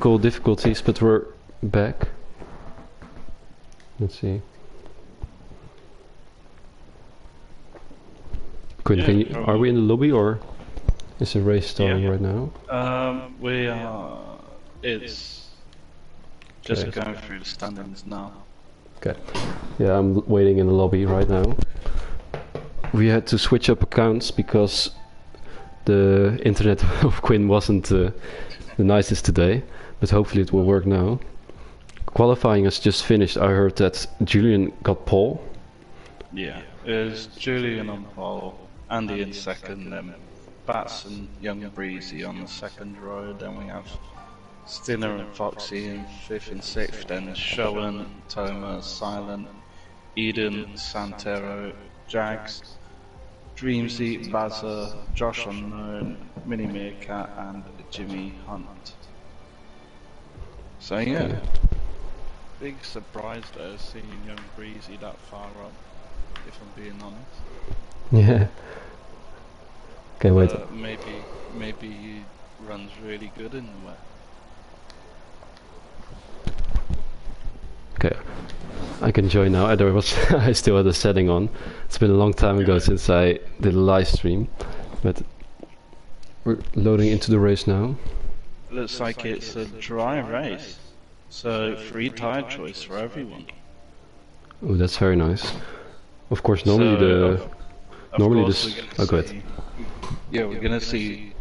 Cool difficulties, but we're back. Let's see. Quinn, Yeah, are we in the lobby or is the race starting right now? We are. It's just going through the standings now. Okay. Yeah, I'm waiting in the lobby right now. We had to switch up accounts because the internet of Quinn wasn't the nicest today, but hopefully it will work now. Qualifying has just finished. I heard that Julian got pole. Yeah, it's Julian on pole, Andy in second, then Bats and Young Breezy on the second row, then we have Stinner and Foxy in fifth and sixth, then Showen, Toma, Silent, Eden, Santero, Jags, Dreamsy, Bazza, Josh Unknown, Mini Meerkat and Jimmy Hunt. So yeah, big surprise there seeing Young Breezy that far up, if I'm being honest. Yeah. Okay, wait. Maybe he runs really good in the wet. Okay, I can join now. There was I still had the setting on. It's been a long time ago since I did a live stream, but we're loading into the race now. Looks like it's a dry race, so free tire choice for everyone. Oh, that's very nice. Of course, normally oh, go ahead. Yeah, we're gonna see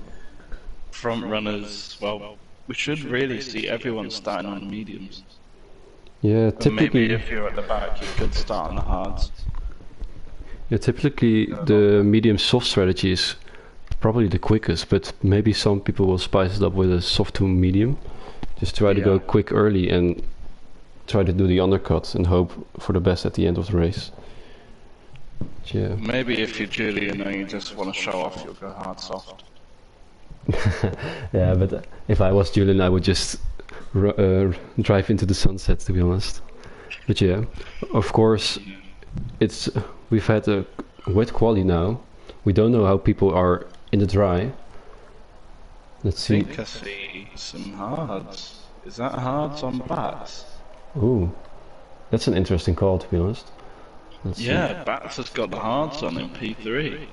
front runners. Well, we should really see everyone starting on the mediums. Yeah, But typically. maybe if you're at the back, you could start on the hards. Yeah, typically the medium soft strategy is probably the quickest, but maybe some people will spice it up with a soft to medium. Just try to go quick early and try to do the undercut and hope for the best at the end of the race. But yeah. Maybe if you're Julian and you just want to show off, you'll go hard soft. Yeah, but if I was Julian, I would just drive into the sunset, to be honest. But yeah, of course, we've had a wet quali now. We don't know how people are in the dry. Let's see. I think I see some hards. Is that hards on Bats? Ooh, that's an interesting call, to be honest. Let's see. Bats has got the hards on in P3.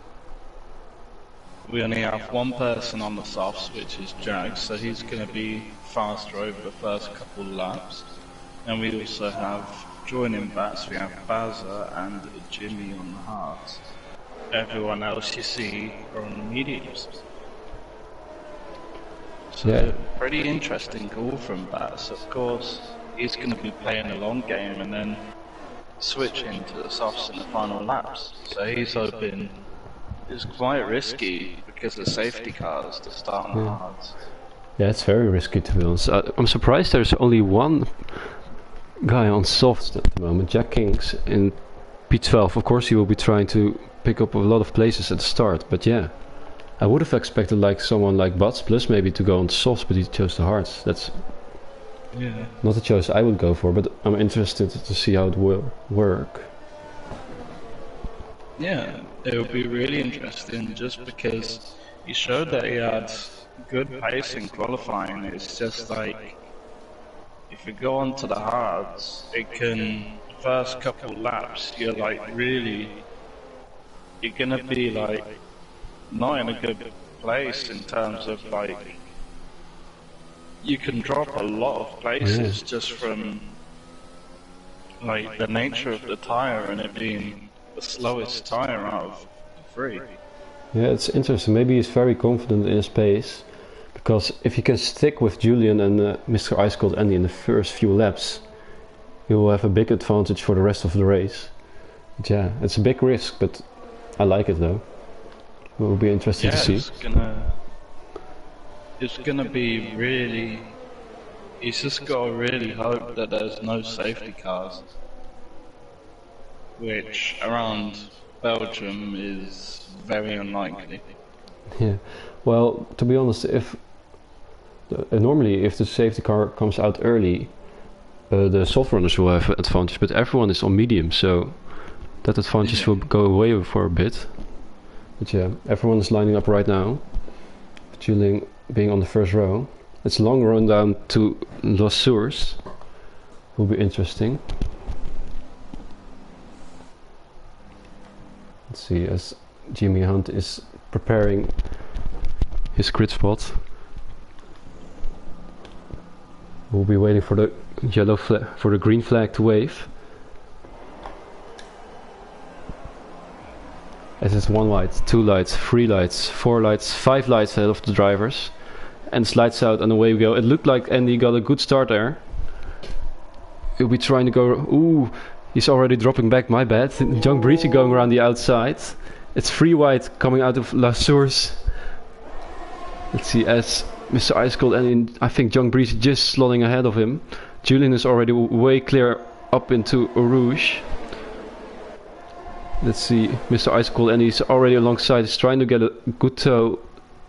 We only have one person on the softs, which is Jags, so he's going to be faster over the first couple laps. And we also have, joining Bats, we have Bazza and Jimmy on the hards. Everyone else you see are on the mediums. So, pretty interesting call from Bats. Of course, he's going to be playing a long game and then switching to the softs in the final laps. So he's hoping it's quite risky because of safety cars to start on the hards. Yeah, it's very risky, to be honest. I'm surprised there's only one guy on softs at the moment, Jack Kings in P12. Of course he will be trying to pick up a lot of places at the start, but yeah. I would have expected like someone like Butts Plus maybe to go on softs, but he chose the hards. That's not a choice I would go for, but I'm interested to see how it will work. Yeah, it would be really interesting just because he showed that he had good pace in qualifying. It's just like, if you go on to the hards, first couple laps, you're like really, you're gonna be like, not in a good place in terms of like, you can drop a lot of places just from like the nature of the tyre and it being the slowest tyre out of the three. Yeah, it's interesting. Maybe he's very confident in his pace, because if he can stick with Julian and Mr. Ice Cold Andy in the first few laps, he will have a big advantage for the rest of the race. But yeah, it's a big risk, but I like it though. It will be interesting to see. It's gonna be really. He's just got to really hope that there's no safety cars, which around Belgium is very unlikely. Yeah, well, to be honest, normally if the safety car comes out early, the soft runners will have advantage, but everyone is on medium, so that advantage will go away for a bit. But yeah, everyone is lining up right now. Julian being on the first row. It's a long run down to Los Sours. Will be interesting. Let's see, as Jimmy Hunt is preparing his grid spot. We'll be waiting for the yellow flag, for the green flag to wave. As it's 1 light, 2 lights, 3 lights, 4 lights, 5 lights ahead of the drivers. And it's lights out and away we go. It looked like Andy got a good start there. He'll be trying to go... Ooh, he's already dropping back, my bad. Young Breezy going around the outside. It's 3 wide coming out of La Source. Let's see, as Mr. Ice Cold and I think Young Breezy just slotting ahead of him. Julian is already way clear up into Rouge. Let's see, Mr. Ice Cold and he's already alongside. He's trying to get a good toe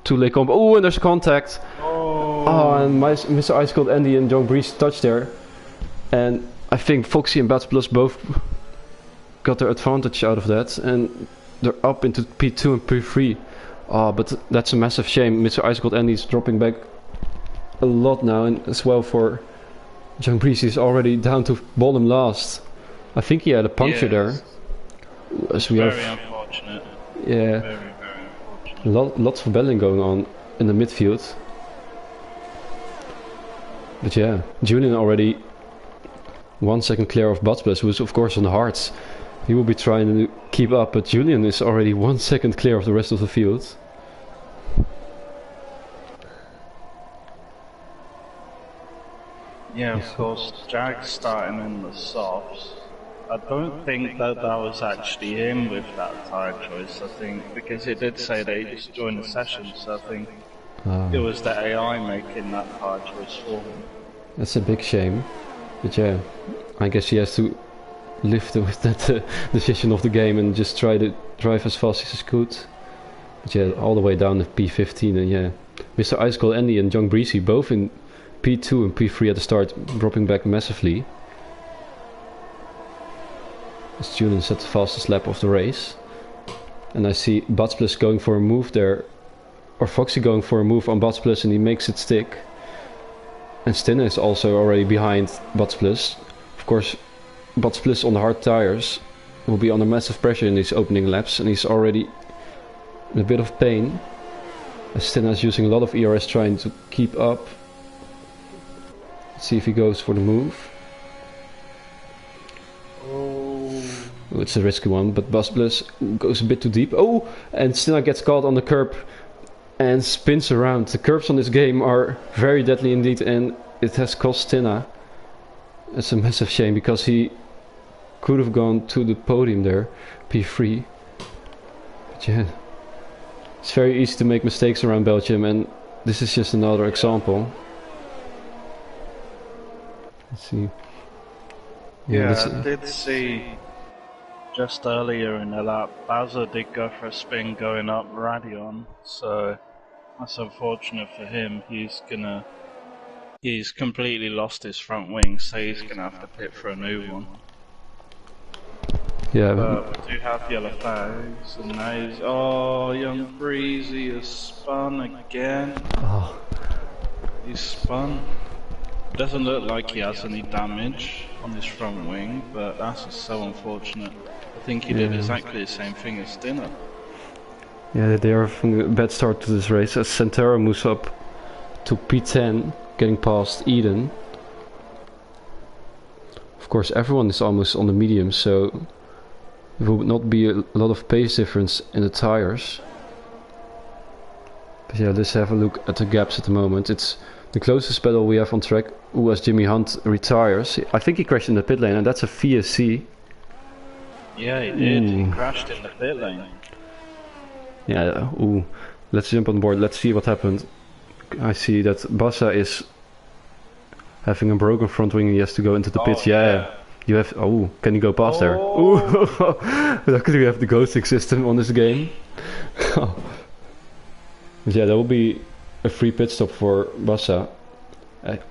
to Le Combe. Oh, and there's contact. Oh, and Mr. Ice Cold Andy and Young Breezy touched there. And I think Foxy and Bats Plus both got their advantage out of that. And they're up into P2 and P3. Oh, but that's a massive shame. Mr. Ice Cold Andy's dropping back a lot now. And as well for Young Breezy is already down to bottom last. I think he had a puncture there. As we very unfortunate. Yeah. Very unfortunate. Lots of battling going on in the midfield. But yeah, Julian already 1 second clear of Butsplis, who is of course on the hards. He will be trying to keep up, but Julian is already 1 second clear of the rest of the field. Yeah, of course, Jag's starting in the softs. I don't think that was actually him with that tyre choice, I think, because he did say that he just joined the session, so I think it was the AI making that tyre choice for him. That's a big shame, but yeah, I guess he has to live with that decision of the game and just try to drive as fast as he could. But yeah, all the way down to P15, and yeah, Mr. Ice Cold Andy and Young Breezy both in P2 and P3 at the start, dropping back massively. As Julian set the fastest lap of the race. And I see Butsplis going for a move there, or Foxy going for a move on Butsplis, and he makes it stick. And Stinne is also already behind Butsplis. Of course, Butsplis on the hard tires will be under massive pressure in these opening laps, and he's already in a bit of pain. As Stinne is using a lot of ERS trying to keep up. Let's see if he goes for the move. Oh, it's a risky one, but Butsplis goes a bit too deep. Oh, and Stinne gets caught on the curb and spins around. The curbs on this game are very deadly indeed, and it has cost Stinne. It's a massive shame because he could have gone to the podium there, P3. But yeah, it's very easy to make mistakes around Belgium, and this is just another example. Let's see. Yeah, I did see just earlier in the lap, Bowser did go for a spin going up Radion, so that's unfortunate for him. He's completely lost his front wing, so he's gonna have to pit for a new one. Yeah, but we do have yellow flags, and now he's... Oh, Young Breezy has spun again. Oh. He's spun. Doesn't look like he has any damage on his front wing, but that's just so unfortunate. I think he did exactly the same thing as Stinne. Yeah, they are having a bad start to this race as Santero moves up to P10, getting past Eden. Of course, everyone is almost on the medium, so there will not be a lot of pace difference in the tires. But yeah, let's have a look at the gaps at the moment. It's the closest battle we have on track, who as Jimmy Hunt retires. I think he crashed in the pit lane, and that's a VSC. Yeah, he did. He crashed in the pit lane. Yeah, ooh. Let's jump on board, let's see what happened. I see that Bassa is having a broken front wing, he has to go into the pits. Yeah. You have... Oh, can you go past there? Ooh. Luckily we have the ghosting system on this game. Yeah, there will be a free pit stop for Bassa.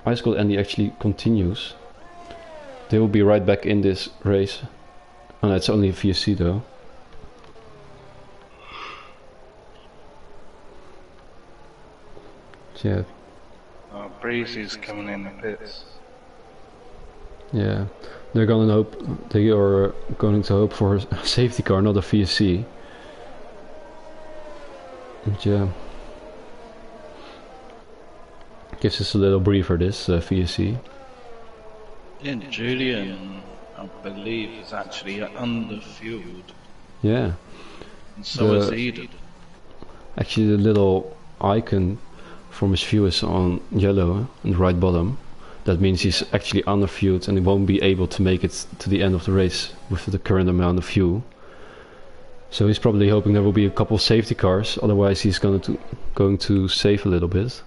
Ice Cold Andy actually continues. They will be right back in this race. Oh, no, it's only a VSC though. Yeah. breezy's coming in the pits. Yeah, they're gonna hope. They are going to hope for a safety car, not a VSC. And yeah, gives us a little breather. This VSC. And Julian, I believe, is actually under-fueled. Yeah. And so is Eden. Actually, the little icon from his fuel is on yellow on the right bottom. That means he's actually under-fueled and he won't be able to make it to the end of the race with the current amount of fuel. So he's probably hoping there will be a couple of safety cars, otherwise he's going to save a little bit.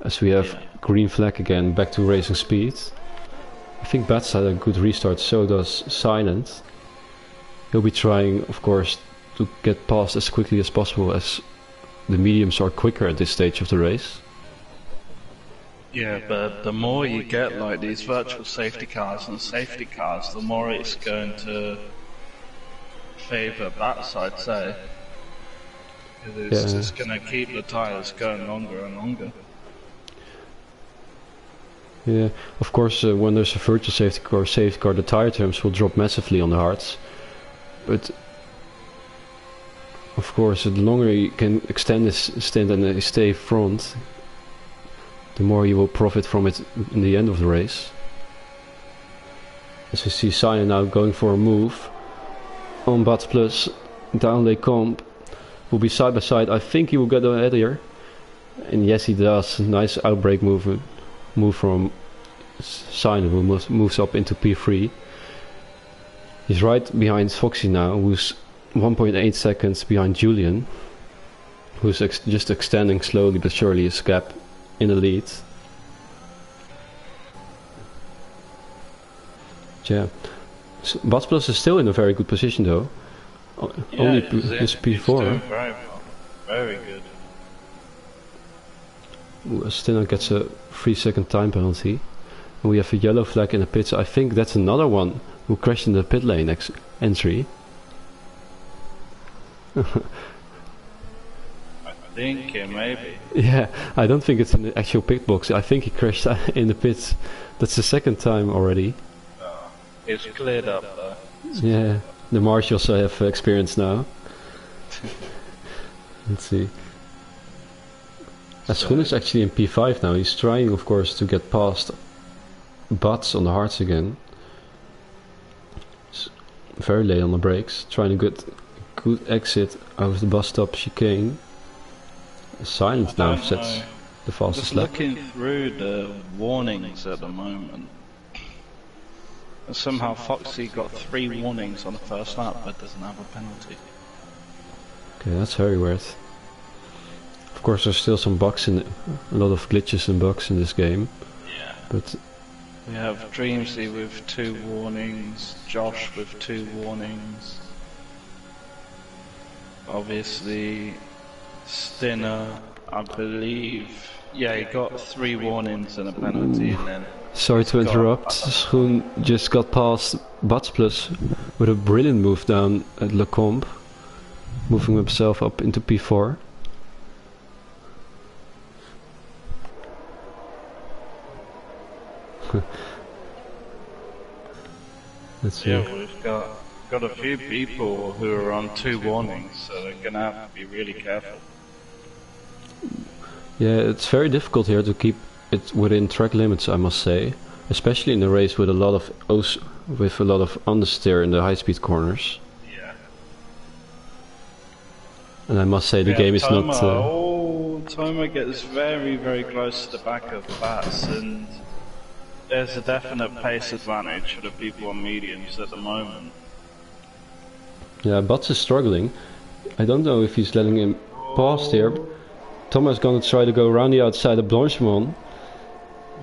As we have green flag again, back to racing speed. I think Bats had a good restart, so does Silent. He'll be trying, of course, to get past as quickly as possible, as the mediums are quicker at this stage of the race. Yeah, but the more you get like these virtual safety cars and safety cars, the more it's going to favour Bats, I'd say. It's just going to keep the tyres going longer and longer. Yeah, of course, when there's a virtual safety car, the tire terms will drop massively on the hards. But of course, the longer you can extend this stint and stay front, the more you will profit from it in the end of the race. As we see Silent now going for a move on Bats Plus, down Les Comps, will be side by side. I think he will get ahead here, and yes, he does. Nice outbreak move from Silent, who moves up into P3. He's right behind Foxy now, who's 1.8 seconds behind Julian, who's just extending slowly but surely his gap in the lead. Yeah, so Bats Plus is still in a very good position though. Only his P4. He's doing very well. Very good. Stinner gets a 3-second time penalty. And we have a yellow flag in the pits. I think that's another one who crashed in the pit lane entry. I think it may be. Yeah, I don't think it's in the actual pit box. I think he crashed in the pits. That's the second time already. It's cleared up though. Yeah, the marshals I have experience now. Let's see. Schoen is actually in P5 now. He's trying, of course, to get past Bats on the hards again. He's very late on the brakes, trying to get good exit out of the bus stop chicane. Silent now sets the fastest lap. Looking through the warnings at the moment, and somehow Foxy got 3 warnings on the first lap, but doesn't have a penalty. Okay, that's very weird. Of course, there's still some bugs a lot of glitches and bugs in this game. Yeah. But we have Dreamsy with 2 warnings, Josh with 2 warnings. Obviously, Stinner, I believe, yeah, he got 3 warnings and a penalty, and then. Sorry to interrupt. Schoen just got past Bats Plus with a brilliant move down at Les Comps, moving himself up into P4. Let's see. Yeah, we've got a few people who are on 2 warnings, so they're gonna have to be really careful. Yeah, it's very difficult here to keep it within track limits, I must say, especially in a race with a lot of understeer in the high-speed corners. Yeah. And I must say the game is Toma, not. Toma gets very, very close to the back of Bats, and there's a definite pace advantage for the people on mediums at the moment. Yeah, Bats is struggling. I don't know if he's letting him pass here. Thomas is gonna try to go around the outside of Blanchemont.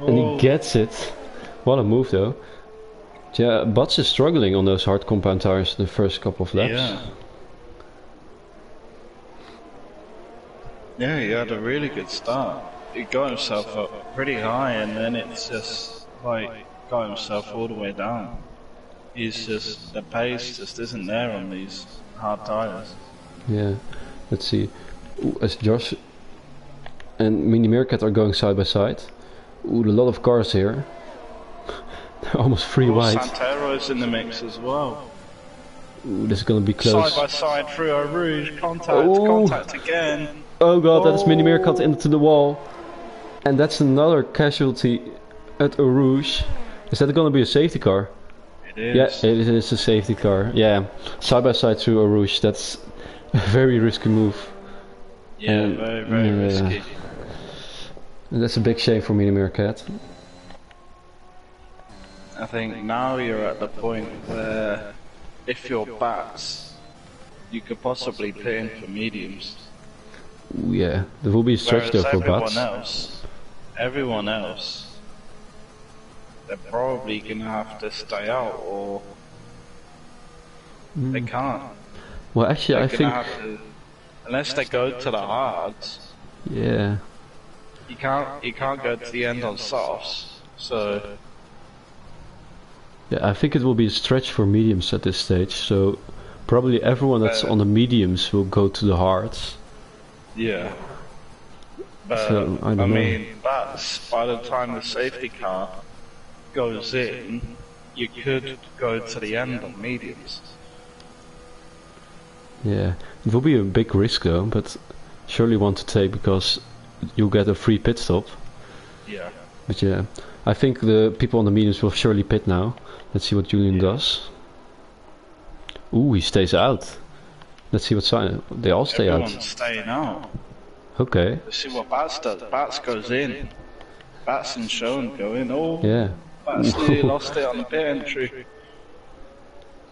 And he gets it. What a move though. Yeah, Bats is struggling on those hard compound tires in the first couple of laps. Yeah, he had a really good start. He got himself up pretty high, and then it's just like got himself all the way down. He's just, the pace just isn't there on these hard tires. Yeah, let's see. As Josh and Mini Meerkat are going side by side, Ooh, a lot of cars here. Almost three wide. Santero's in the mix as well. Ooh, this is gonna be close. Side by side through Eau Rouge, Oh. contact again. Oh god, that is Minimir cut into the wall. And that's another casualty at Eau Rouge. Is that gonna be a safety car? It is. Yeah, it is a safety car. Yeah, side by side through Eau Rouge. That's a very risky move. Yeah, and, very risky. And that's a big shame for Minimir Cat. I think now you're at the point where if you're bats, you could possibly put in for mediums. Ooh, yeah, there will be a stretch though for bats. Everyone else, they're probably gonna have to stay out, or they can't. Well, actually, I think unless they go to the hards. Yeah. You can't go to the end on softs. So. Yeah, I think it will be a stretch for mediums at this stage. So probably everyone that's on the mediums will go to the hards. Yeah. So I mean, bats, by the time the safety car goes in, you could go to the end on mediums. Yeah, it will be a big risk though, but surely one to take because you'll get a free pit stop. Yeah. But yeah, I think the people on the mediums will surely pit now. Let's see what Julian does. Ooh, he stays out. Let's see what sign. They all stay out. Everyone's staying out. Okay. Let's see what Bats does. Bats goes in. Bats and Sean go in. Oh. Yeah. Bats nearly lost it on the pit entry.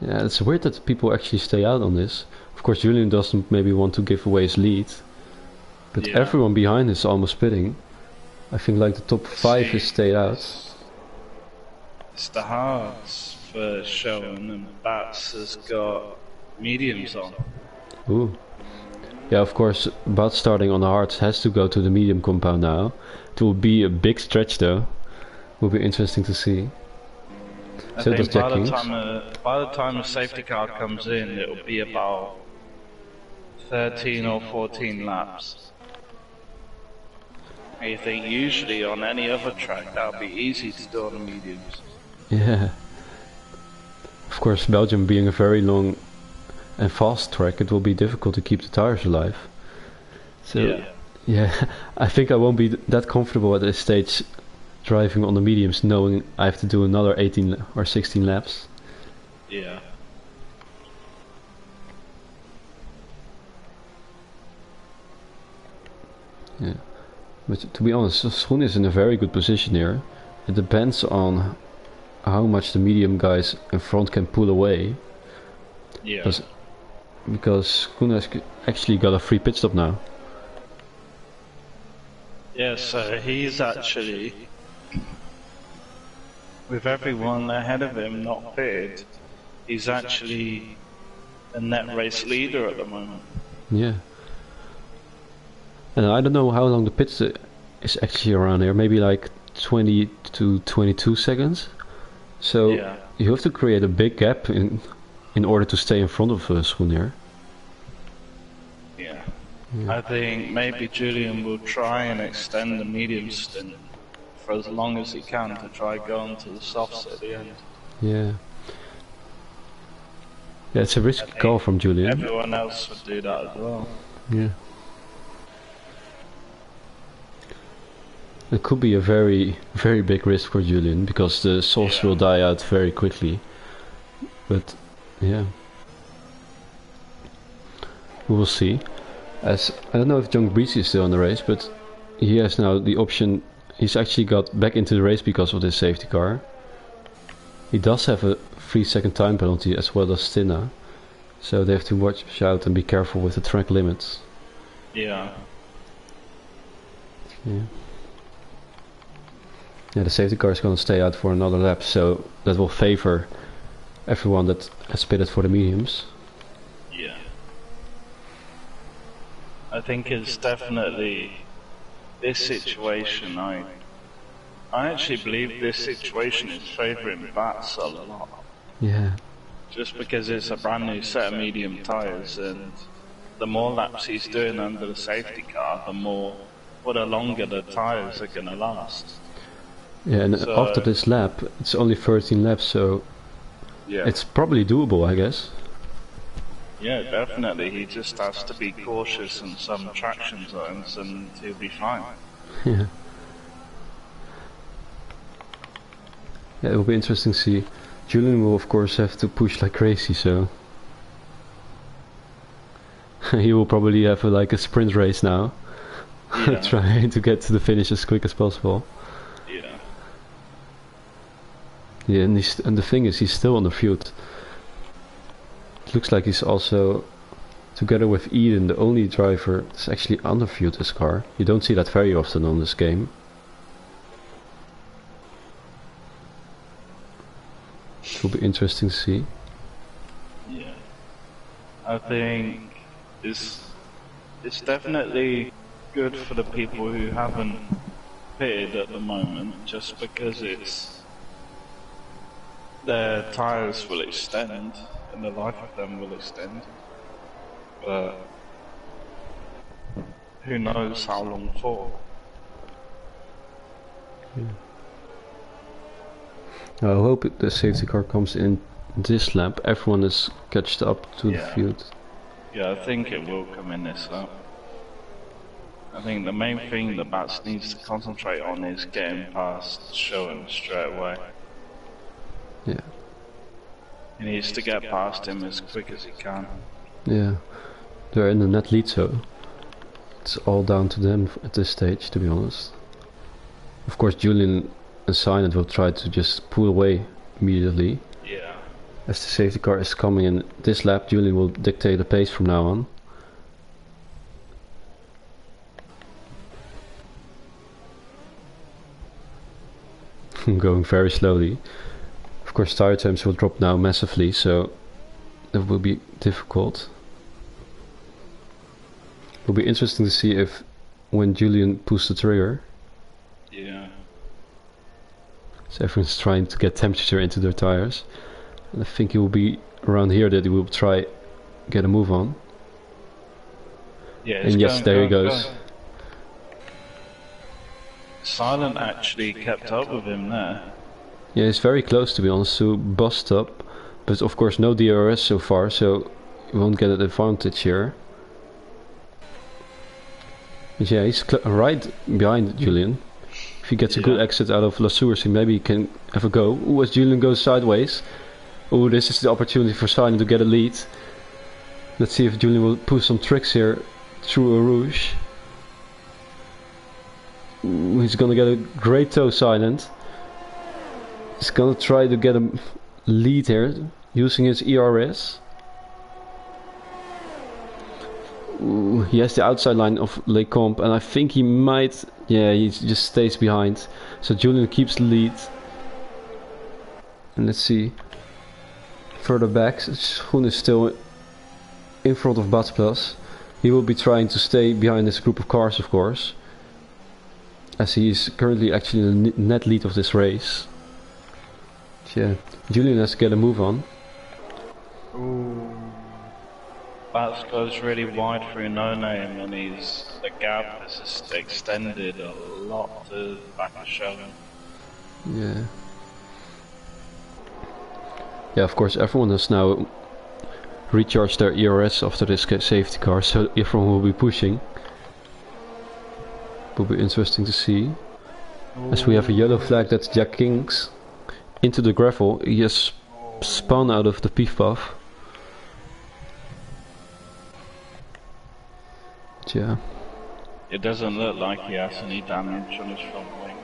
Yeah, it's weird that people actually stay out on this. Of course, Julian doesn't maybe want to give away his lead, but everyone behind is almost pitting. I think like the top 5 is stayed out. It's the hards for Sean, and Bats has got mediums on. Ooh. Yeah, of course, Bats starting on the hards has to go to the medium compound now. It will be a big stretch though. Will be interesting to see. I So think does by the time the safety car comes in, it will be about 13 or 14 laps. I think usually on any other track that would be easy to do on the mediums. Yeah. Of course, Belgium being a very long and fast track, it will be difficult to keep the tires alive. So, yeah, I think I won't be that comfortable at this stage driving on the mediums knowing I have to do another 18 or 16 laps. Yeah. Yeah. But to be honest, Schoen is in a very good position here. It depends on how much the medium guys in front can pull away. Yeah. Because Schoen has actually got a free pit stop now. Yeah, so he's actually, with everyone ahead of him not pitted, he's actually a net race leader at the moment. Yeah. And I don't know how long the pit is actually around here, maybe like 20 to 22 seconds. So you have to create a big gap in order to stay in front of Schoen here. Yeah. I think maybe Julian will try and extend the medium stint for as long as he can to try going to the softs at the end. Yeah. Yeah, it's a risky call from Julian. Everyone else would do that as well. Yeah. It could be a very, very big risk for Julian because the softs will die out very quickly. But yeah, we will see. As I don't know if John Breezy is still in the race, but he has now the option. He's actually got back into the race because of this safety car. He does have a 3-second time penalty as well as Stina, so they have to watch out and be careful with the track limits. Yeah. Yeah. Yeah, the safety car is going to stay out for another lap, so that will favor everyone that has pitted for the mediums. Yeah. I think it's definitely this situation. I actually believe this situation is favouring Bats a lot. Yeah. Just because it's a brand new set of medium tyres, and the more laps he's doing under the safety car, the longer the tyres are going to last. Yeah, and So, after this lap, it's only 13 laps, so yeah. it's probably doable, I guess. Yeah, definitely. He just has to be cautious in some traction zones and he'll be fine. Yeah. Yeah, it will be interesting to see. Julian will of course have to push like crazy, so he will probably have like a sprint race now. Yeah. Trying to get to the finish as quick as possible. Yeah. Yeah, and the thing is, he's still on the field. It looks like he's also, together with Eden, the only driver that's actually underviewed his car. You don't see that very often on this game. It will be interesting to see. Yeah. I think it's definitely good for the people who haven't pitted at the moment, just because their tyres will extend and the life of them will extend. But who knows how long for? Yeah. I hope the safety car comes in this lap. Everyone is catched up to the field. Yeah, I think it will come in this lap. I think the main thing that Bats needs to concentrate on is getting past Schoen straight away. Yeah. He needs to get past him as quick as he can. Yeah. They're in the net lead, so it's all down to them at this stage, to be honest. Of course, Julian and Silent will try to just pull away immediately. Yeah. As the safety car is coming in this lap, Julian will dictate the pace from now on. Going very slowly. Of course, tire times will drop now massively, so it will be difficult. It will be interesting to see if when Julian pulls the trigger. Yeah. So everyone's trying to get temperature into their tires. And I think it will be around here that he will try get a move on. Yeah, and yes, there he goes. Silent actually kept up with him there. Yeah, he's very close, to be honest, to bust up. But of course no DRS so far, so he won't get an advantage here. But yeah, he's right behind Julian. If he gets a good exit out of La Source, he maybe can have a go. Ooh, as Julian goes sideways. Ooh, this is the opportunity for Silent to get a lead. Let's see if Julian will pull some tricks here through a Rouge. Ooh, he's gonna get a great toe, Silent. He's gonna try to get a lead here using his ERS. Ooh, he has the outside line of Le Comp, and I think he might. Yeah, he just stays behind. So Julian keeps the lead. And let's see. Further back, Schoen is still in front of Bats Plus. He will be trying to stay behind this group of cars, of course, as he is currently actually in the net lead of this race. So yeah, Julian has to get a move on. Ooh. Bats goes really wide through No Name, and the gap has just extended a lot to the back of Schoen. Yeah. Yeah, of course everyone has now recharged their ERS after this safety car, so everyone will be pushing. Will be interesting to see. As we have a yellow flag, that's Jack Kings into the gravel. He has spun out of the PIF path. Yeah. It doesn't look like he has any damage on his front wing.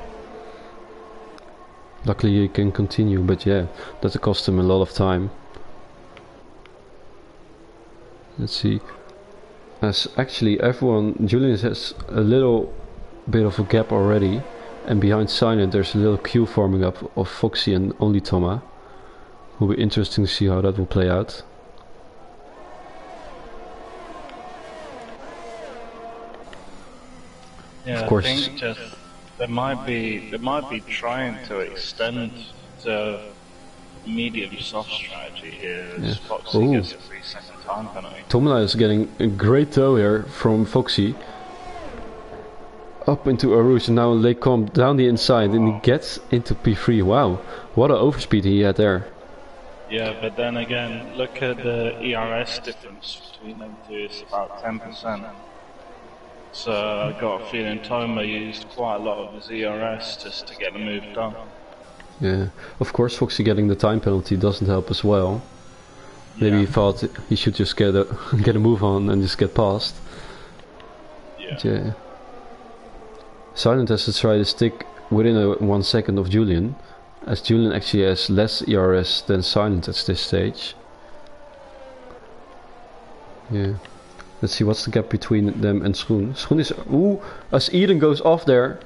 Luckily he can continue, but yeah, that cost him a lot of time. Let's see. As actually everyone, Julian has a little bit of a gap already, and behind Silent there's a little queue forming up of Foxy and only Thomas. Will be interesting to see how that will play out. Yeah, of course. I think just they might be trying to extend the medium soft strategy here as Foxy gets a 3-second time penalty. Thomas is getting a great tow here from Foxy. up into Arouge, and now they come down the inside, and he gets into P3. Wow, what an overspeed he had there. Yeah, but then again, look at the ERS difference between them two. It's about 10%. So I got a feeling Toma used quite a lot of his ERS just to get the move done. Yeah, of course Foxy getting the time penalty doesn't help as well. Maybe he thought he should just get a move on and just get past. Yeah. Silent has to try to stick within 1 second of Julian, as Julian actually has less ERS than Silent at this stage. Yeah. Let's see what's the gap between them and Schoen. Schoen is... Ooh! As Eden goes off there.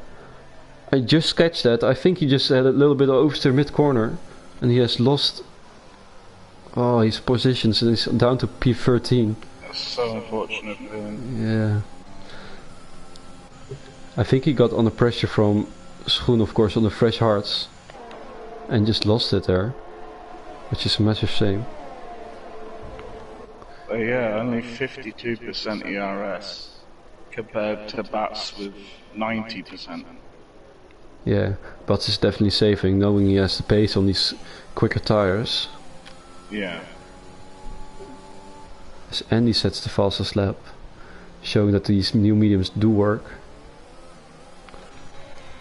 I just sketched that. I think he just had a little bit of oversteer mid-corner. And he has lost... Oh, his positions and he's down to P13. That's so unfortunate for him. Yeah. I think he got under pressure from Schoen, of course, on the fresh hearts. And just lost it there. Which is a massive shame. Yeah, only 52% ERS compared to Bats with 90%. Yeah, Bats is definitely saving, knowing he has the pace on these quicker tires. Yeah. As Andy sets the fastest lap, showing that these new mediums do work.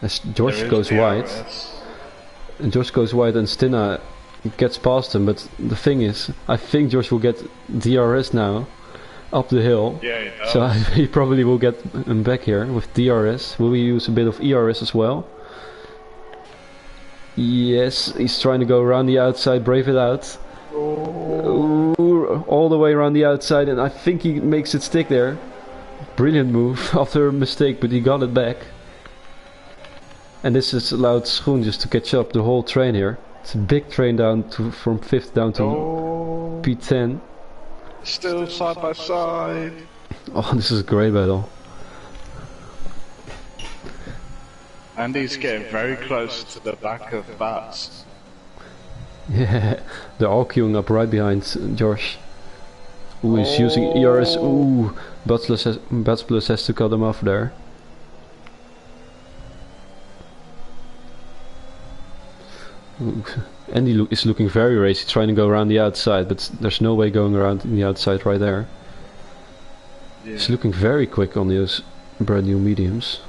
As George goes wide, and Stinna gets past him, but the thing is, I think George will get DRS now up the hill. Yeah, he does. So he probably will get him back here with DRS. Will we use a bit of ERS as well? Yes, he's trying to go around the outside, brave it out. Ooh, all the way around the outside, and I think he makes it stick there. Brilliant move after a mistake, but he got it back. And this has allowed Schoen just to catch up the whole train here. It's a big train down to from 5th down to P10. Still side by side. Oh, this is a great battle. And he's getting very close to the back of Bats. Yeah, they're all queuing up right behind Josh. Ooh, he's using ERS. Ooh, Bats has to cut him off there. Ooh. Andy is looking very racy, trying to go around the outside, but there's no way going around the outside right there. Yeah. He's looking very quick on those brand new mediums.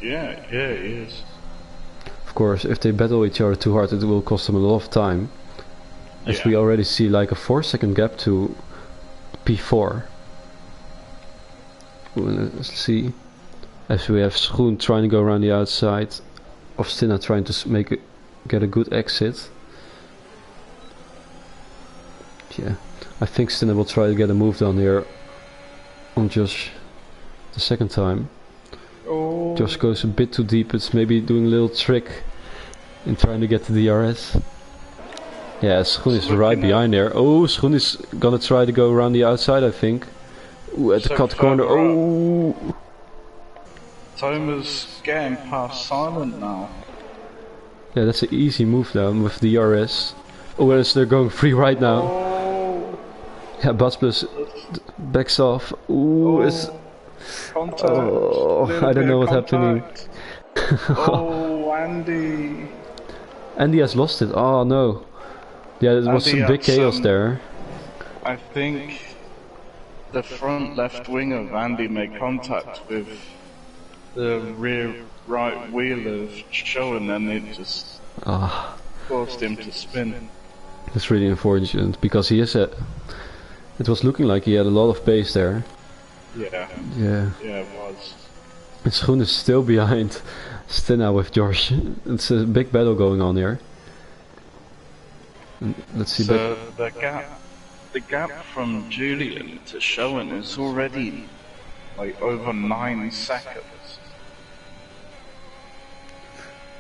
Yeah, he is. Of course, if they battle each other too hard, it will cost them a lot of time. As we already see like a 4-second gap to P4. Let's see. As we have Schoen trying to go around the outside of Stinna, trying to get a good exit. Yeah, I think Stinna will try to get a move down here on Josh the second time. Oh. Josh goes a bit too deep. It's maybe doing a little trick in trying to get to the DRS. Yeah, Schoen is right behind there. Oh, Schoen is gonna try to go around the outside, I think. Ooh, at the cut corner. Oh! Toma's getting past Silent now. Yeah, that's an easy move down with the DRS. Oh, whereas they're going free right now. Oh. Yeah, Bats backs off. Ooh, it's... Contact. Oh, I don't know what's happening. Oh, Andy. Andy has lost it. Oh no. Yeah, there was some big chaos there. I think the front left wing of Andy made contact with the rear right wheel of Show, and then it just forced him to spin. That's really unfortunate, because he is it was looking like he had a lot of pace there. Yeah. Yeah. Yeah, it was. And Schoen is still behind Stinna with Josh. It's a big battle going on here. And let's see. So the gap from Julian to Showen is already like over 9 seconds.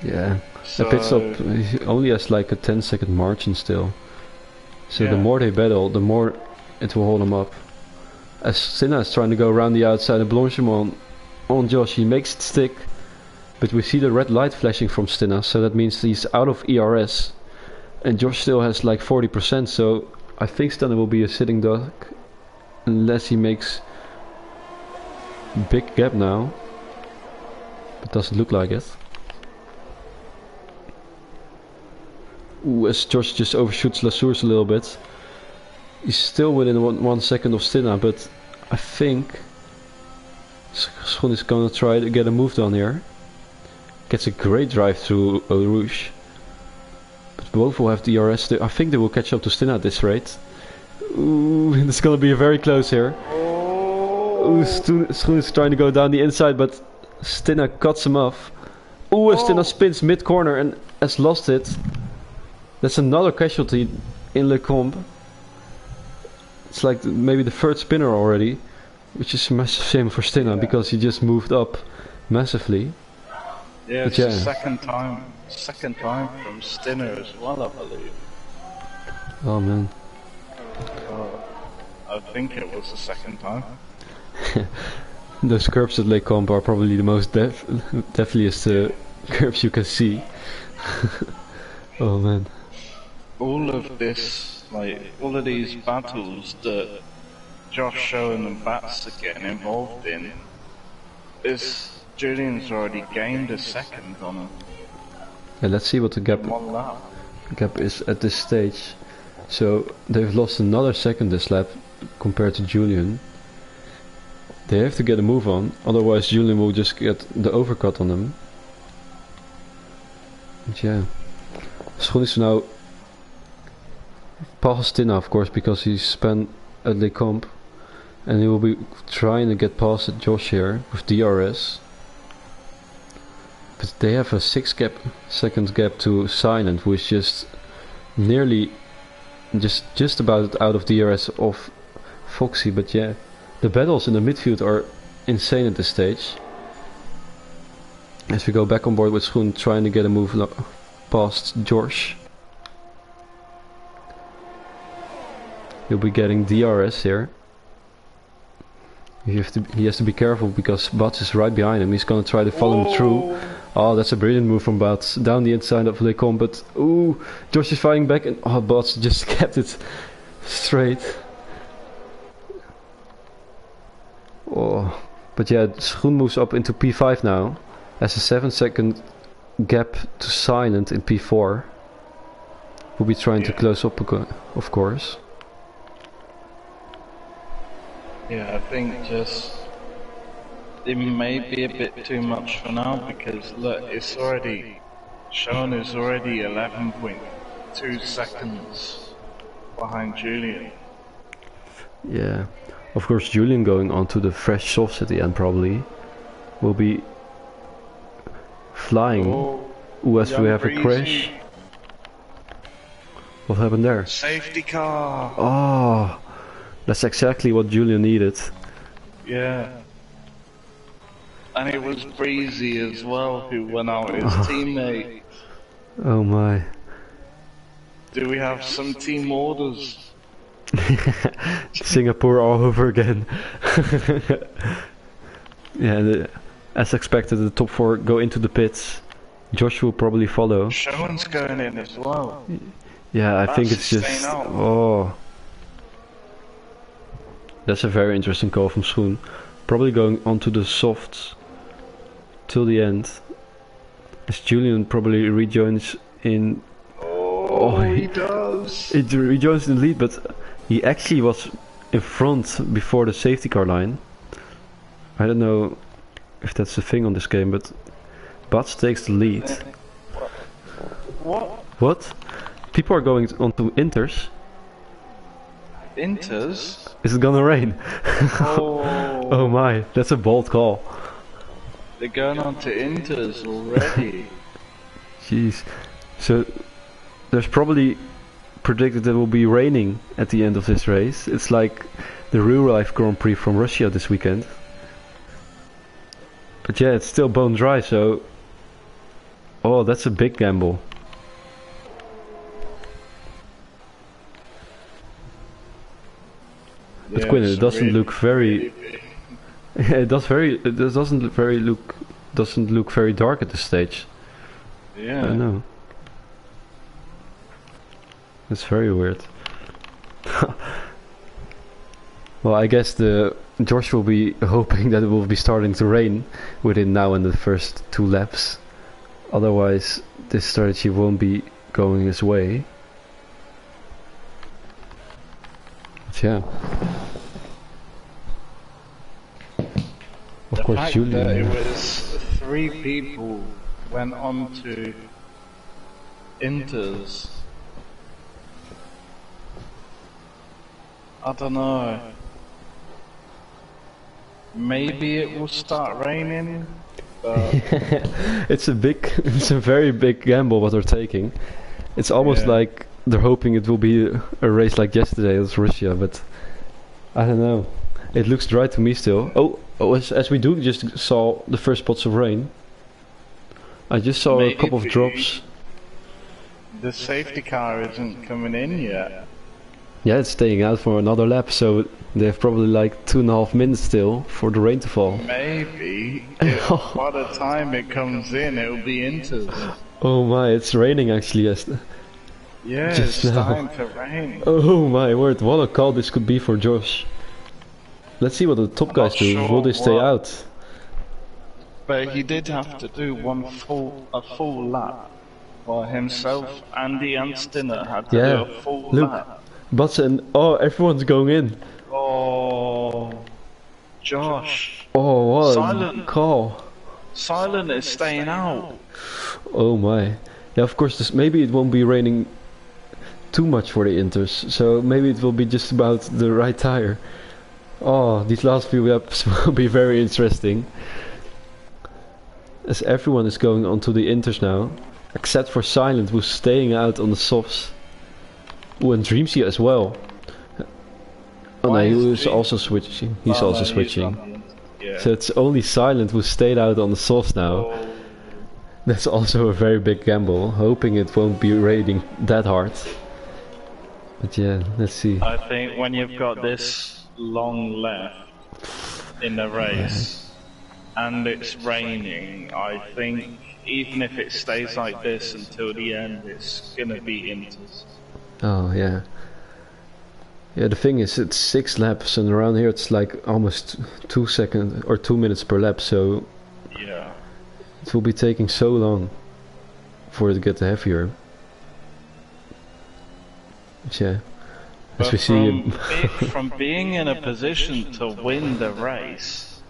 Yeah. So, a pit stop only has like a 10-second margin still. So the more they battle, the more it will hold them up. As Stinna is trying to go around the outside of Blanchimont on Josh, he makes it stick. But we see the red light flashing from Stinna, so that means he's out of ERS. And Josh still has like 40%, so I think Stinna will be a sitting duck. Unless he makes big gap now. Doesn't look like it. Ooh, as Josh just overshoots Lassours a little bit. He's still within 1 second of Stinna, but I think Schoen is gonna try to get a move done here. Gets a great drive through Eau Rouge. But both will have DRS. I think they will catch up to Stinna at this rate. Ooh, it's gonna be very close here. Ooh, Schoen is trying to go down the inside, but Stinna cuts him off. Ooh, Stinna spins mid-corner and has lost it. That's another casualty in Le Combe. It's like maybe the third spinner already, which is a massive shame for Stinna because he just moved up massively. Yeah, it's the second time from Stinner as well, I believe. Oh man. I think it was the second time. Those curves at Lake Combe are probably the most deadliest curves you can see. Oh man. All of this, like, all of these battles that Josh Owen and Bats are getting involved in, is Julian's already gained a second on him. Yeah, let's see what the gap is at this stage. So they've lost another second this lap compared to Julian. They have to get a move on, otherwise Julian will just get the overcut on them. And yeah, Schoen is now past Stinna, of course, because he spent at Le Combe, and he will be trying to get past Josh here with DRS. But they have a 6-second gap to Silent, who is just nearly just about out of DRS of Foxy. But yeah, the battles in the midfield are insane at this stage. As we go back on board with Schoen trying to get a move past Josh. He'll be getting DRS here. He has to be careful because Bats is right behind him. He's gonna try to follow him through. Oh, that's a brilliant move from Bats. Down the inside of Le Combe, but ooh, Josh is fighting back and Bats just kept it straight. Oh, but yeah, Schoen moves up into P5 now. Has a 7-second gap to Silent in P4. We'll be trying to close up, of course. Yeah, I think just it may be a bit too much for now because look, it's already Sean is already 11.2 seconds behind Julian. Yeah, of course Julian going onto the fresh softs at the end probably will be flying. Ooh, as we have a crash. What happened there? Safety car! Oh, that's exactly what Julian needed. Yeah. And it was Breezy as well who went out, his teammate. Oh my. Do we have some team orders? Singapore all over again. Yeah, as expected the top 4 go into the pits. Josh will probably follow. Sean's going in as well. Yeah, I think it's just... Oh. That's a very interesting call from Schoen. Probably going onto the softs till the end. As Julian probably rejoins in... Oh, he does! He rejoins in the lead, but he actually was in front before the safety car line. I don't know if that's the thing on this game, but Bats takes the lead. What? What? People are going onto Inters. Inters? Is it gonna rain? Oh. Oh my, that's a bold call. They're going on to Inters already. Jeez. So there's probably predicted it will be raining at the end of this race. It's like the real life Grand Prix from Russia this weekend. But yeah, it's still bone dry, so... Oh, that's a big gamble. But Quinn, it doesn't look very... It doesn't look very dark at this stage. Yeah. I know. It's very weird. Well, I guess the Josh will be hoping that it will be starting to rain within now and the first 2 laps. Otherwise, this strategy won't be going his way. But yeah. Of course, fact Julian. That it was 3 people went on to Inters. I don't know. Maybe it will start raining, but it's a very big gamble what they're taking. It's almost like they're hoping it will be a race like yesterday as Russia, but I don't know. It looks dry to me still. Oh, as we do just saw the first spots of rain. I just saw a couple of drops. The safety car isn't coming in yet. Yeah, it's staying out for another lap, so they have probably like 2.5 minutes still for the rain to fall. Maybe. By the time it comes in, it'll be into. Oh my, it's raining actually. Yeah, just it's now. time to rain. Oh my word, what a call this could be for Josh. Let's see what the top guys do. Sure Will they stay out? But he did have to do a full lap by himself. Andy and Stinner had to do a full lap. Butts and everyone's going in. Oh, Josh. Oh, what Silent call. Silent is staying out. Oh my. Yeah, of course, maybe it won't be raining too much for the Inters, so maybe it will be just about the right tire. Oh, these last few laps will be very interesting. As everyone is going onto the Inters now, except for Silent, who's staying out on the softs. Oh, and Dreamsy as well. Oh no, he was also switching. He's also switching. So it's only Silent who stayed out on the softs now. That's also a very big gamble, hoping it won't be raining that hard. But yeah, let's see. I think when you've got this long left in the race and it's raining, I think even if it stays like this until the end, it's gonna be Inters. Oh yeah. Yeah, the thing is, it's 6 laps, and around here it's like almost 2 seconds or 2 minutes per lap, so yeah, it will be taking so long for it to get heavier. But yeah, as we see, from being in a position to win the race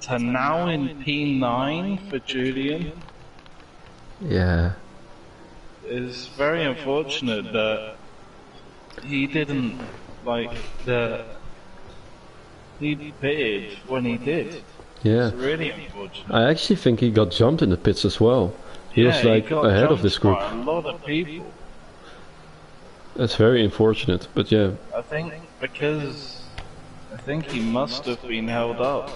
to now in P9 for Julian, yeah, is very unfortunate that he didn't he pitted when he did. yeah. It's really unfortunate. I actually think he got jumped in the pits as well. He was like ahead of this group. By a lot of people. That's very unfortunate, but yeah. I think he must have been held up.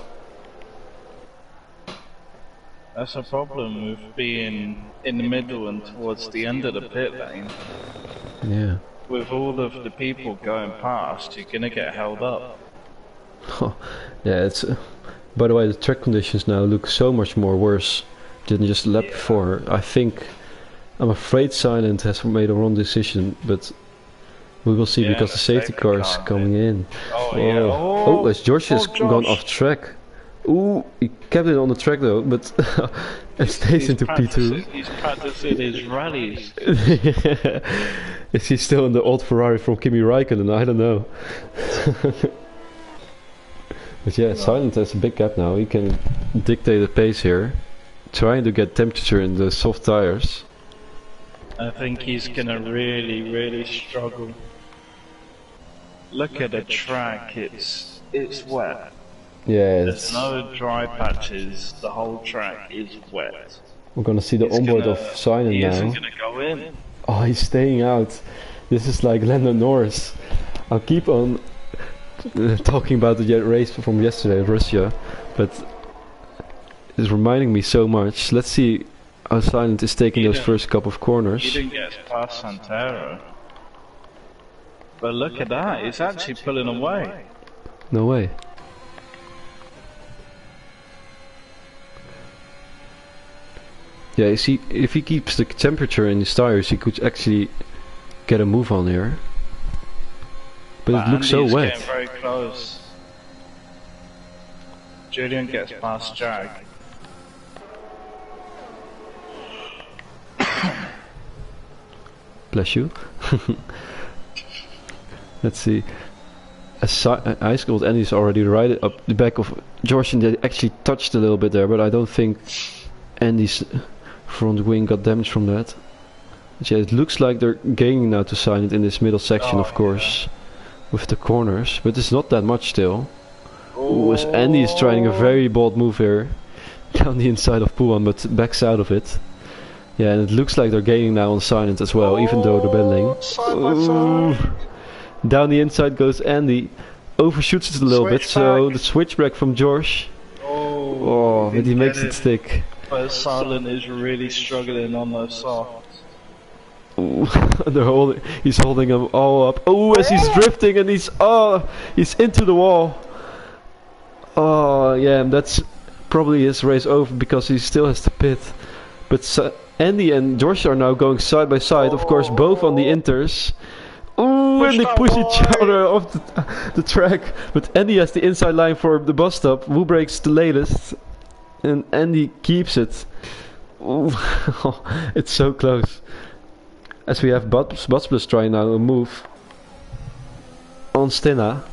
That's a problem with being in the middle and towards the end of the pit lane. Yeah. With all of the people going past, you're gonna get held up. Yeah, it's. By the way, the track conditions now look so much more worse than just the lap before. I'm afraid Silent has made a wrong decision, but we will see because the safety car is coming in. Oh, as Josh has gone off track. Ooh, he kept it on the track though, but it stays into P2. He's practicing his rallies. Is he still in the old Ferrari from Kimi Räikkönen? I don't know. But yeah, Silent has a big gap now. He can dictate the pace here, trying to get temperature in the soft tires. I think he's gonna really struggle. Look at the track, it's wet. Yeah, there's no dry patches, the whole track is wet. We're gonna see the onboard of Silent now. He isn't gonna go in. Oh, he's staying out. This is like Lando Norris. I'll keep on talking about the race from yesterday in Russia, but it's reminding me so much. Let's see how Silent is taking those first couple of corners. He didn't get past Santero. But look at that, it's actually pulling away. No way. Yeah, you see, if he keeps the temperature in his tires, he could actually get a move on here. But it looks so wet. Getting very close. Julian gets past Jag. Bless you. Let's see. Ice Cold Andy's already right up the back of Josh, and they actually touched a little bit there, but I don't think Andy's front wing got damaged from that. But yeah, it looks like they're gaining now to sign it in this middle section, of course, with the corners, but it's not that much still. Ooh, as Andy is trying a very bold move here down the inside of Puan, but backs out of it. Yeah, and it looks like they're gaining now on silent as well, even though they're battling. Down the inside goes Andy, overshoots it a little bit, so the switchback from Josh. Oh, but he makes it stick. But Silent is really struggling on those softs. He's holding them all up. Oh, as he's drifting and he's into the wall. Oh, yeah, that's probably his race over because he still has to pit. But Andy and Josh are now going side by side, of course, both on the inters. Ooh, and they push each other off the track. But Andy has the inside line for the bus stop. Who breaks the latest? And Andy keeps it. Ooh, it's so close. As we have Butsplus trying now a move on Stina.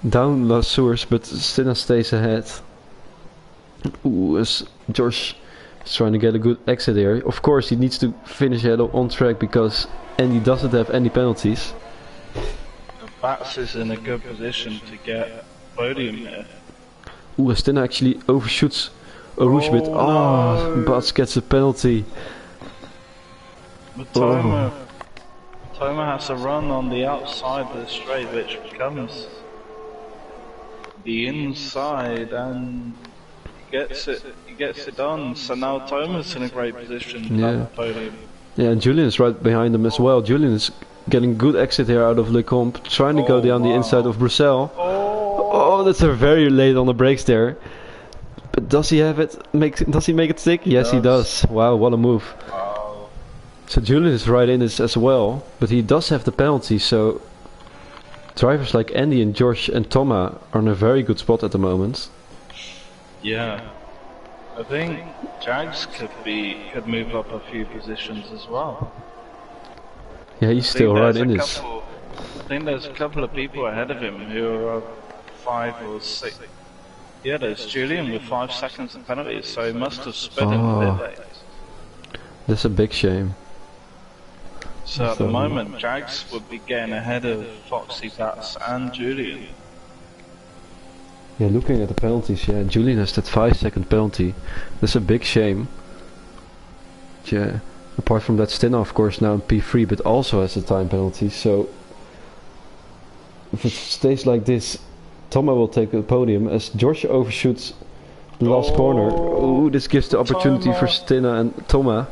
Down La Source, but Stina stays ahead. Ooh, as Josh is trying to get a good exit here. Of course, he needs to finish ahead on track because Andy doesn't have any penalties. Bats is in a good position to get podium here. Ooh, Stina actually overshoots a rouge bit. Oh, no. Bats gets a penalty. But Toma has a run on the outside of the straight, which becomes the inside, and he gets it done. So now Toma's in a great position to have the podium. Yeah, and Julian is right behind him as well. Julian is getting good exit here out of Le Comte, trying to go down the inside of Bruxelles. Oh, that's a very late on the brakes there. But does he have it? Does he make it stick? Yes, he does. Wow, what a move. Wow. So Julian is right in this as well, but he does have the penalty, so drivers like Andy and Josh and Toma are in a very good spot at the moment. Yeah. I think Jags could move up a few positions as well. Yeah, he's still right in this. I think there's a couple of people ahead of him who are 5 or 6. Yeah, there's Julian with 5 seconds of penalties, so he must have sped him a bit late. That's a big shame. So at the moment, Jags would be getting ahead of Foxy, Bats and Julian. Yeah, looking at the penalties, yeah, Julian has that 5-second penalty. That's a big shame. Yeah, apart from that, Stina of course now in P3, but also has a time penalty, so if it stays like this, Toma will take the podium as Josh overshoots the last corner. Oh, this gives the opportunity for Stina and Toma.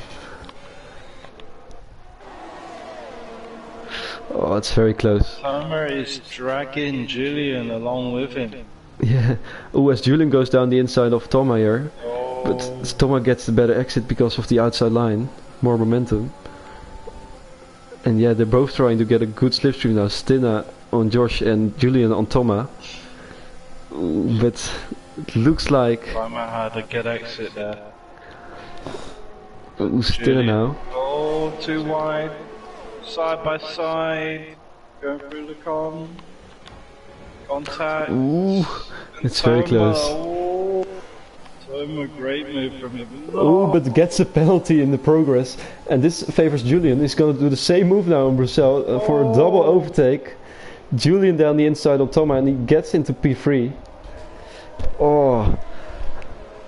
Oh, it's very close. Toma is dragging Julian along with him. Yeah, oh, as Julian goes down the inside of Toma here, but Toma gets the better exit because of the outside line, more momentum. And yeah, they're both trying to get a good slipstream now, Stina on Josh and Julian on Toma. But it looks like Toma had a good exit there. Stina now. Oh, too wide, side by side, going through the contact. Ooh, it's very close. Oh, Toma, great move from him. Oh, but gets a penalty in the progress, and this favors Julian. He's going to do the same move now in Bruxelles for a double overtake. Julian down the inside on Toma, and he gets into P3. Oh,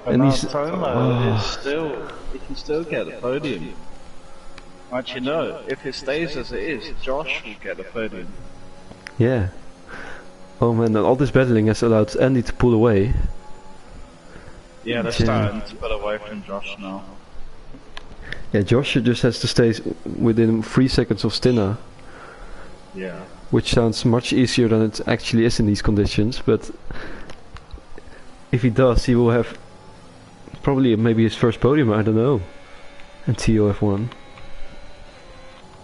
and he's Toma is still, he can still get the podium. Actually, no, if it stays as it is, Josh will get the podium. Yeah. Oh man, all this battling has allowed Andy to pull away. Yeah, they're starting to pull away from Josh now. Yeah, Josh just has to stay within 3 seconds of Stina. Yeah. Which sounds much easier than it actually is in these conditions, but if he does, he will have probably maybe his first podium, I don't know, in TUF1.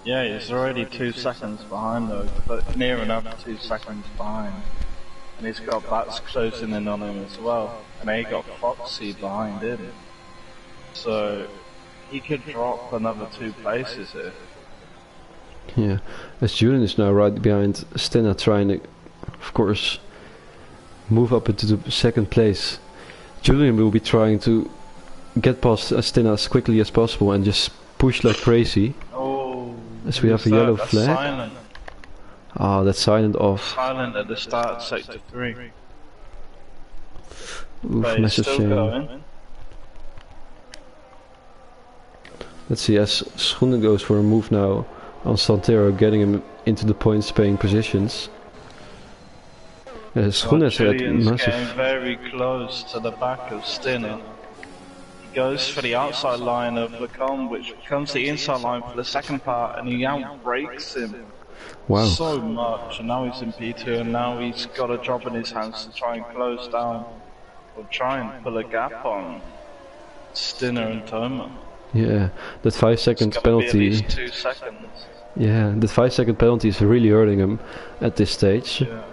Yeah, he's already 2 seconds behind though, but near enough 2 seconds behind. and he's got bats closing in on him as well, and he got Foxy behind him. So he could drop another 2 places here. Yeah, as Julian is now right behind Stena, trying to, of course, move up into the 2nd place. Julian will be trying to get past Stena as quickly as possible and just push like crazy. Oh, as we have a yellow flag. Silent. Ah, that's silent off. Silent at the start of sector 3. Oof, massive shame. Going. Let's see, as Schoenen goes for a move now on Santero, getting him into the points paying positions. Schoenen has had massive... getting very close to the back of Stinner. He goes for the outside line of Lacombe, which becomes the inside line for the 2nd part, and he outbreaks him. Wow. So much, and now he's in P2, and now he's got a job in his hands to try and close down, or try and pull a gap on Stinner and Toma. Yeah, that 5-second penalty. Be at least 2 seconds. Yeah, that 5-second penalty is really hurting him at this stage. Yeah.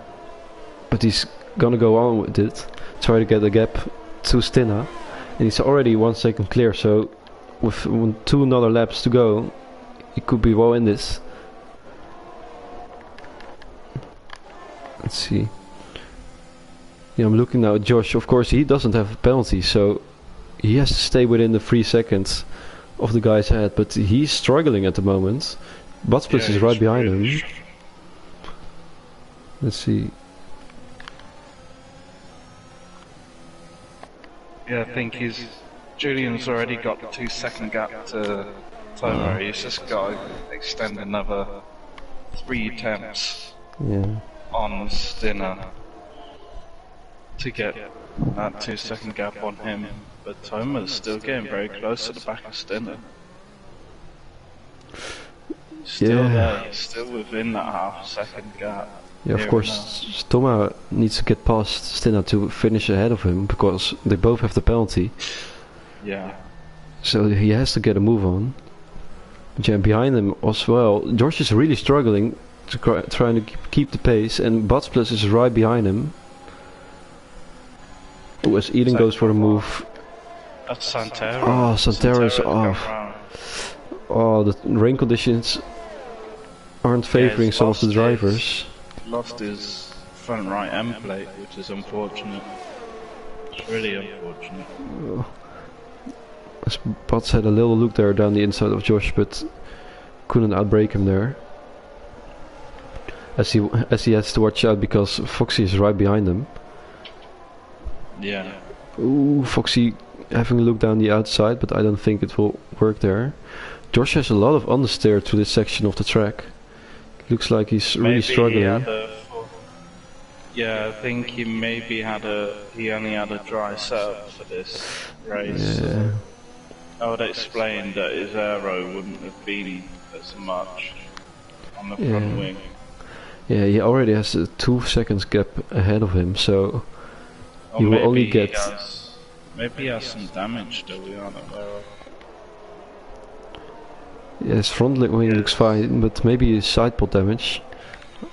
But he's gonna go on with it, try to get a gap to Stinner, and he's already 1 second clear. So with 2 another laps to go, he could be well in this. Let's see. Yeah, I'm looking now at Josh. Of course, he doesn't have a penalty, so he has to stay within the 3 seconds of the guys ahead. But he's struggling at the moment. Butsplis is right behind him. Let's see. Yeah, I think Julian's already got the 2 second gap to Toma. He's just got to extend another 3 attempts. Yeah. On Stinner to get that 2 second gap on him, but Toma's still getting very close to the back of Stinner. Still there, he's still within that half-second gap. Yeah, of course, Toma needs to get past Stinner to finish ahead of him, because they both have the penalty. Yeah. So he has to get a move on. Yeah, behind him as well, George is really struggling trying to keep the pace, and Butsplis is right behind him. Oh, as Eden goes for the move. That's Santero. Oh, Santero's off. Oh, the rain conditions aren't favoring some of the drivers. Lost his front right end plate, which is unfortunate. It's really unfortunate. As Butts had a little look there down the inside of Josh, but couldn't outbrake him there. As he has to watch out because Foxy is right behind him. Yeah. Ooh, Foxy having a look down the outside, but I don't think it will work there. Josh has a lot of understeer to this section of the track. Looks like he's really struggling. Yeah, I think he only had a dry setup for this race. Yeah. I would explain that his aero wouldn't have been as much on the front wing. Yeah, he already has a 2 seconds gap ahead of him, so he will only get... Maybe he has some damage that we aren't aware of. Yeah, his front wing looks fine, but maybe his side pod damage.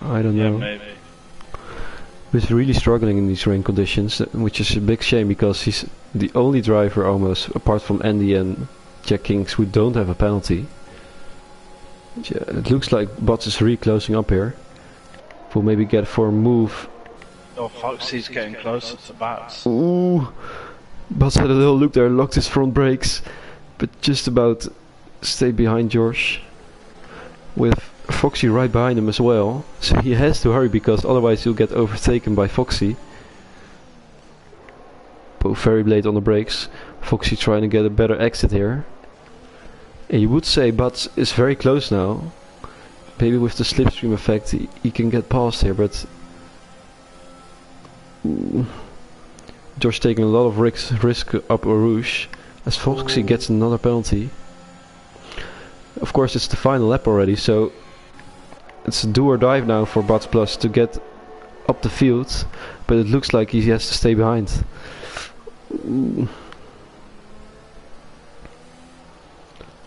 I don't know. Maybe. He's really struggling in these rain conditions, which is a big shame because he's the only driver almost, apart from Andy and Jack Kings, who don't have a penalty. Yeah, it looks like Butts is really closing up here. We'll maybe get for a move. Oh, Foxy's getting closer to Bats. Ooh, Butts had a little look there, locked his front brakes, but just about stayed behind George, with Foxy right behind him as well. So he has to hurry because otherwise he'll get overtaken by Foxy. Both very late on the brakes. Foxy trying to get a better exit here. And you would say Butts is very close now. Maybe with the slipstream effect he can get past here, but Josh taking a lot of risk up Eau Rouge as Foxy gets another penalty. Of course it's the final lap already, so it's a do or dive now for Butts Plus to get up the field, but it looks like he has to stay behind.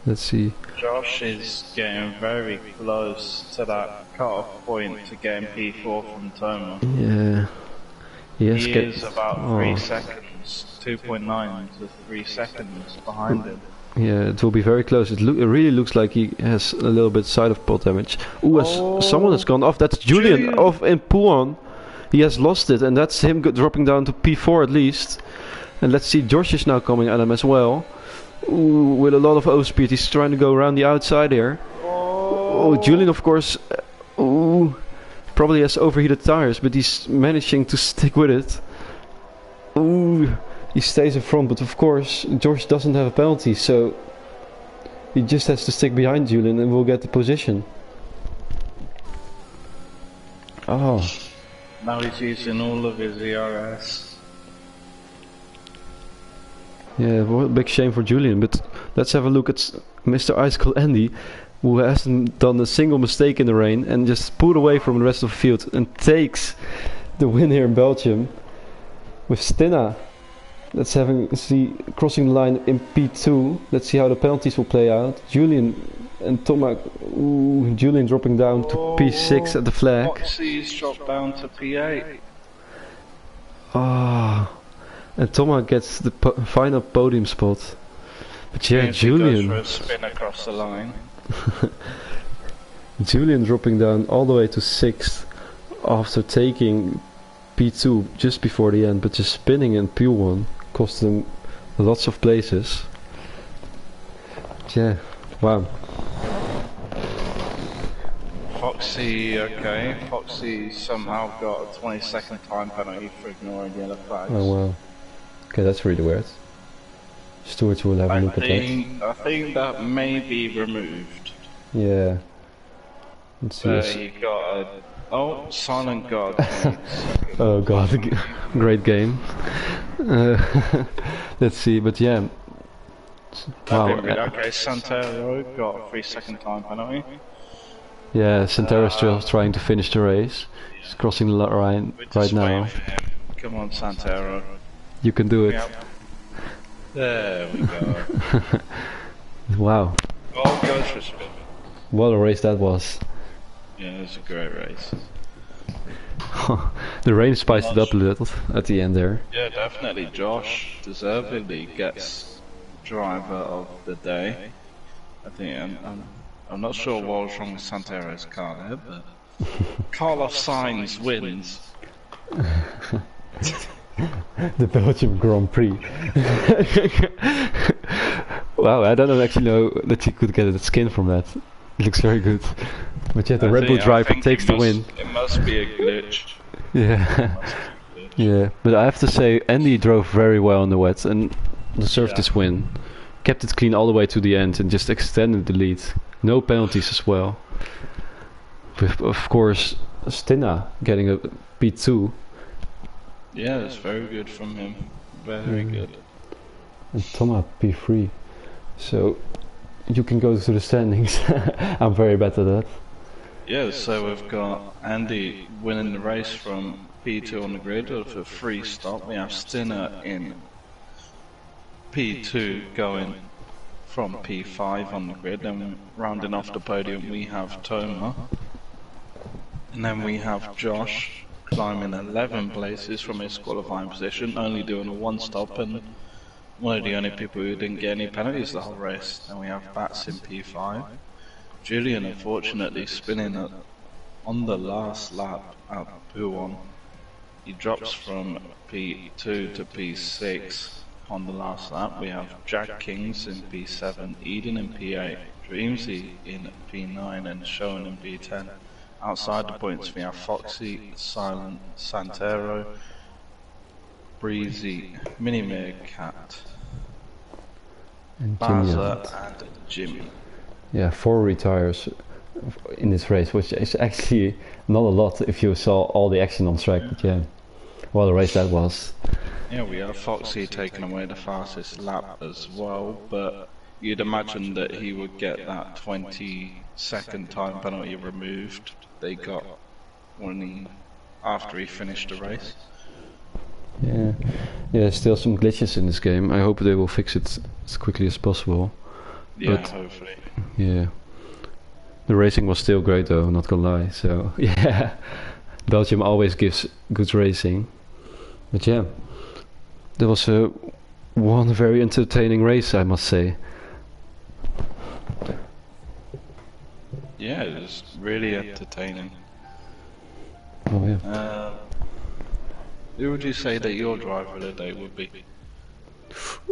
Let's see. Josh is getting very close to that cut-off point to getting P4 from Toma. Yeah. Yes, He is about 3 seconds, 2.9 to 3 seconds behind him. Yeah, it will be very close. It really looks like he has a little bit side of pod damage. Ooh, someone has gone off. That's Julian off in Puan. He has lost it, and that's him dropping down to P4 at least. And let's see, Josh is now coming at him as well. Ooh, with a lot of O speed. He's trying to go around the outside here. Oh, Julian, of course, ooh, probably has overheated tires, but he's managing to stick with it. Ooh, he stays in front, but of course, Josh doesn't have a penalty, so he just has to stick behind Julian and will get the position. Oh. Now he's using all of his ERS. Yeah, what a big shame for Julian, but let's have a look at Mr. Ice Cold Andy, who hasn't done a single mistake in the rain and just pulled away from the rest of the field and takes the win here in Belgium with Stina. Let's see crossing the line in P2. Let's see how the penalties will play out. Julian and Tomac. Ooh, Julian dropping down to P6 at the flag. Foxy's dropped down to P8. Ah, and Tomac gets the final podium spot. But yeah, Julian. Goes for a spin across the line. Julian dropping down all the way to 6th after taking P2 just before the end, but just spinning in P1 cost him lots of places. Yeah, wow. Foxy, okay. Foxy somehow got a 20-second time penalty for ignoring yellow flags. Oh wow. Okay, that's really weird. Stewards will have a look at that. I think that may be removed. Yeah. Let's see. He got a... Oh, Silent God. Oh god, great game. Let's see, but yeah. Wow. Okay, Santero got a 3-second time penalty. Yeah, Santero's still trying to finish the race. He's crossing the line right now. Come on, Santero. You can do it. Yep. There we go. Wow. Oh, goes for spin. What a race that was. Yeah, it was a great race. The rain spiced it up a little at the end there. Yeah, definitely. Josh deservedly gets driver of the day. I think I'm not sure what was wrong with Santero's car there, but Carlos Sainz wins. The Belgium Grand Prix. Wow, I don't actually know that you could get a skin from that. It looks very good. But yeah, the Red Bull driver takes the win. It must be a glitch. Yeah. Yeah, but I have to say, Andy drove very well on the wet and deserved this win. Kept it clean all the way to the end and just extended the lead. No penalties as well. With, of course, Stina getting a P2. Yeah, that's very good from him. Very good. And Thomas P3. So you can go to the standings. I'm very bad at that. Yeah, so we've got Andy winning the race from P2 on the grid with a free stop. We have Stina in P2 going from P5 on the grid, and rounding off the podium we have Toma. And then we have Josh climbing 11 places from his qualifying position, only doing a one stop, and one of the only people who didn't get any penalties the whole race. Then we have Bats in P5. Julian unfortunately spinning on the last lap at P1. He drops from P2 to P6 on the last lap. We have Jack Kings in P7, Eden in P8, Dreamsy in P9 and Shown in P10. Outside the points we have Foxy, Silent, Santero, Breezy, Minimere Cat, And Baza and Jimmy. Yeah, 4 retires in this race, which is actually not a lot if you saw all the action on track. But yeah, what a race that was. Yeah, we have Foxy taking away the fastest lap as well, but you'd imagine that he would get that 20-second time penalty removed. They got after he finished the race. Yeah, still some glitches in this game. I hope they will fix it as quickly as possible. Yeah, but hopefully. Yeah, the racing was still great though, not gonna lie. So yeah, Belgium always gives good racing. But yeah, that was one very entertaining race, I must say. Yeah, it was really entertaining. Oh yeah. Who would you say that your driver of the day would be?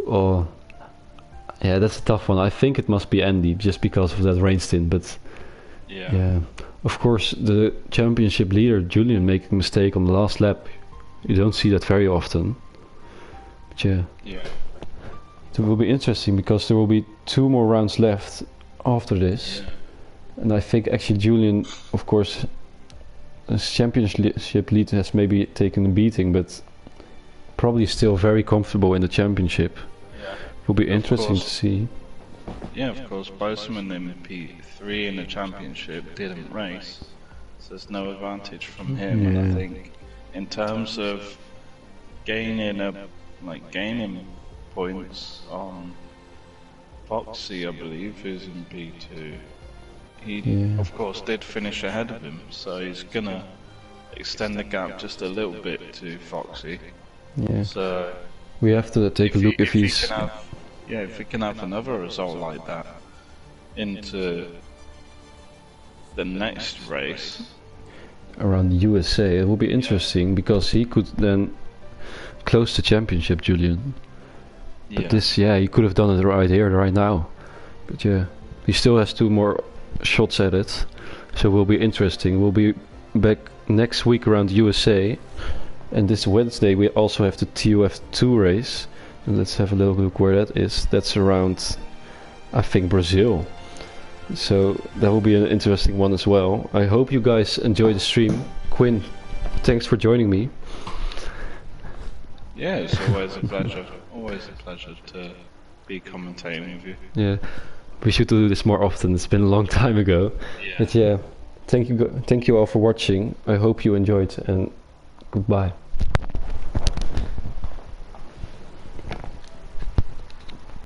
Oh, yeah, that's a tough one. I think it must be Andy, just because of that rain stint. But yeah, of course, the championship leader Julian making a mistake on the last lap, you don't see that very often. But yeah, it will be interesting because there will be 2 more rounds left after this, and I think actually Julian, of course, as championship lead has maybe taken a beating, but probably still very comfortable in the championship. Will be interesting to see. Yeah, of course, Boseman in P3 in the championship didn't race, so there's no advantage from him. And I think in terms of gaining points on Foxy, I believe, who's in P2, he of course did finish ahead of him, so he's gonna extend the gap just a little bit to Foxy. Yeah. So we have to take a look if he's. If we can have another result like that into the next race around the USA, it will be interesting because he could then close the championship, Julian. But he could have done it right here, right now. But yeah, he still has 2 more shots at it, so it will be interesting. We'll be back next week around USA, and this Wednesday we also have the TUF2 race. And let's have a little look where that is. That's around, I think, Brazil. So that will be an interesting one as well. I hope you guys enjoy the stream. Quinn, thanks for joining me. Yeah, it's always a pleasure. Always a pleasure to be commentating with you. Yeah, we should do this more often. It's been a long time ago. But yeah, thank you all for watching. I hope you enjoyed, and goodbye.